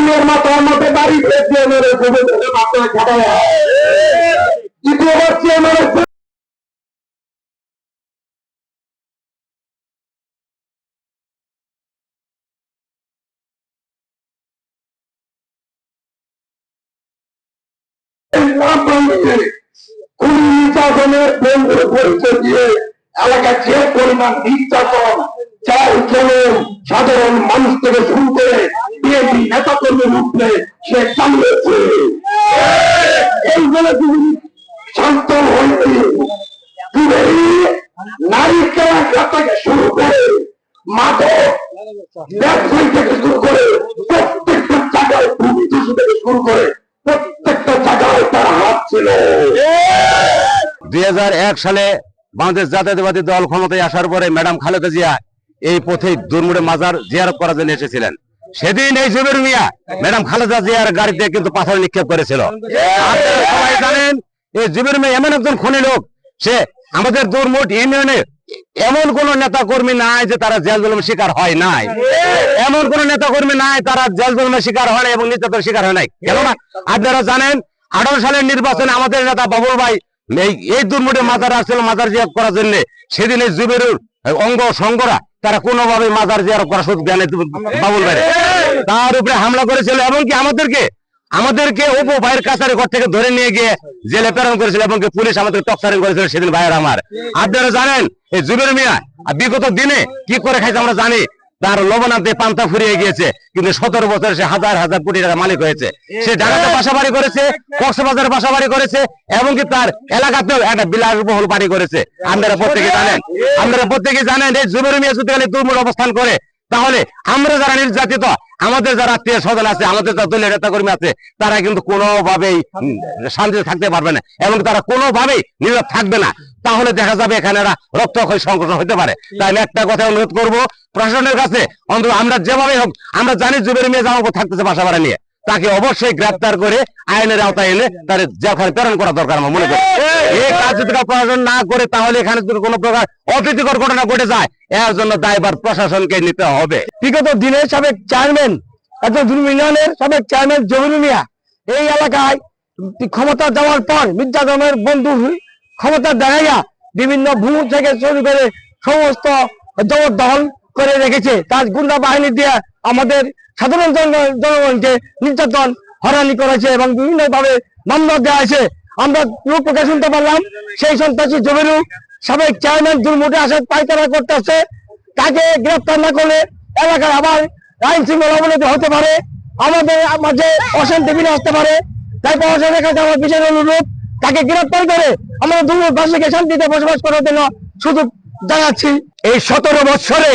চুলের মাথার মধ্যে বাড়ি দিয়ে মেরেছে, মাথায় খাটায় দ্বিতীয় বর্ষে মেরেছে। নির্যাতনের বন্ধুর পরিচয় দিয়ে এলাকায় যে পরিমাণ নির্যাতন চাল চলন সাধারণ মানুষ থেকে শুরু করে বিএনপি নেতা কর্মীর উপরে সে চালিয়েছে। এইগুলো শান্ত হয়েছে নারী কেনাকাটা থেকে শুরু করে মাদক ব্যবসায়ী থেকে শুরু করে প্রত্যেকটা জায়গায় ভূমি দূষণ থেকে শুরু করে প্রত্যেকটা জায়গায় তার হাত ছিল। 2001 সালে বাংলাদেশ জাতীয়তাবাদী দল ক্ষমতায় আসার পরে ম্যাডাম খালেদা জিয়া এই পথে দুর্মুড়ে মাজার জিয়ারত করার জন্য এসেছিলেন। সেদিন এই জুবের মিয়া ম্যাডাম খালেদা জিয়ার গাড়িতে কিন্তু পাথর নিক্ষেপ করেছিল। আপনারা সবাই জানেন এই জুবের মিয়া এমন একজন খুনি লোক, সে আমাদের দুর্মুট ইউনিয়নে এমন কোন নেতা কর্মী নাই যে তারা জেল জুলুমের শিকার হয় নাই, এমন কোন নেতা কর্মী নাই তারা জেল জুলুমের শিকার হয় নাই এবং নির্যাতনের শিকার হয় নাই। কেননা আপনারা জানেন 18 সালের নির্বাচনে আমাদের নেতা বাবুল ভাই এই দুর্মুটে মাজার আসছিল মাজার জিয়ারত করার জন্য। সেদিন এই জুবেরুর অঙ্গ সঙ্গরা তারা কোনোভাবে মাজার জিয়ারত করার সুযোগ দেয় বাবুল ভাই, তার উপরে হামলা করেছিল এবং কি আমাদেরকে অপু ভাইয়ের কাছারি ঘর থেকে ধরে নিয়ে গিয়ে জেলে প্রেরণ করেছিল এবং পুলিশ আমাদের টর্চারিং করেছিল সেদিন ভাইয়ের আমার। আপনারা জানেন এই জুবের মিয়া বিগত দিনে কি করে খাইছে আমরা জানি। তার লবণাতে পান্তা ফুরিয়ে গিয়েছে, কিন্তু 17 বছর সে হাজার হাজার কোটি টাকা মালিক হয়েছে। সে ঢাকাতে বাসা বাড়ি করেছে, কক্সবাজারে বাসা বাড়ি করেছে এবং কি তার এলাকাতেও একটা বিলাসবহুল বাড়ি করেছে। আপনারা প্রত্যেকে জানেন এই জুবের মিয়া যদি দুর্মূল অবস্থান করে তাহলে আমরা যারা নির্যাতিত, আমাদের যারা আত্মীয় স্বজন আছে, আমাদের যারা দলীয় নেতা কর্মী আছে, তারা কিন্তু কোনোভাবেই শান্তিতে থাকতে পারবে না এবং তারা কোনোভাবেই নীরব থাকবে না। তাহলে দেখা যাবে এখানে রক্তক্ষয়ী সংঘর্ষ হতে পারে। তাই আমি একটা কথা অনুরোধ করবো প্রশাসনের কাছে, অন্তত আমরা যেভাবে হোক, আমরা জানি জুবের মিয়া জামালপুর থাকতেছে বাসা ভাড়া নিয়ে, তাকে অবশ্যই গ্রেফতার করে আইনের আওতায় এনে তার জেলখানে প্রেরণ করা দরকার আমার মনে করি। এই কাজ যদি প্রশাসন না করে তাহলে এখানে যদি কোনো প্রকার অপ্রীতিকর ঘটনা ঘটে যায় এর জন্য দায়ভার প্রশাসনকে নিতে হবে। বিগত দিনের সাবেক চেয়ারম্যান ইউনিয়নের সাবেক চেয়ারম্যান জহির মিয়া এই এলাকায় ক্ষমতা দেওয়ার পর মির্জাজমের বন্ধু ক্ষমতা দেখাইয়া বিভিন্ন ভূমি থেকে শুরু করে সমস্ত জবরদখল করে রেখেছে। তার গুন্ডা বাহিনী দিয়ে আমাদের সাধারণ জনগণকে নির্যাতন হয়রানি করেছে এবং বিভিন্ন ভাবে মামলা দেওয়া হয়েছে। আমরা লোককে শুনতে পারলাম সেই সন্ত্রাসী জমিরু সাবেক চেয়ারম্যান দুর্মুটে আসার পায়তারা করতেছে। তাকে গ্রেফতার না করলে এলাকার আবার আইন শৃঙ্খলা অবনতি হতে পারে, আমাদের মাঝে অশান্তি বিনে আসতে পারে। তাই প্রশাসনের কাছে আমার বিশেষ অনুরোধ, তাকে গ্রেফতার করে আমরা দুর্মুটবাসীকে শান্তিতে বসবাস করার জন্য সুযোগ জানাচ্ছি। এই 17 বছরে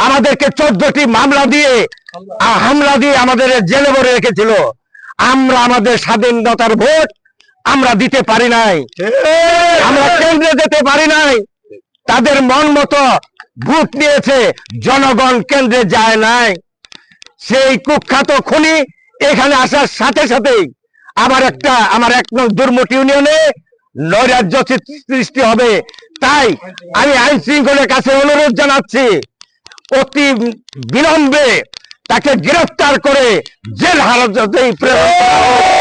আমাদেরকে 14টি হামলা দিয়ে আমাদের জেলে ভরে রেখেছিল। আমরা আমাদের স্বাধীনতার ভোট আমরা দিতে পারি নাই, আমরা কেন্দ্রে যেতে পারি নাই। তাদের মন মতো ভোট নিয়েছে, জনগণ কেন্দ্রে যায় নাই। সেই কুখ্যাত খুনি এখানে আসার সাথে সাথেই আমার 1 নং দুর্মুট ইউনিয়নে নৈরাজ্য সৃষ্টি হবে। তাই আমি আইন শৃঙ্খলার কাছে অনুরোধ জানাচ্ছি, অতি বিলম্বে তাকে গ্রেফতার করে জেল হাজতে প্রেরণ করা হোক।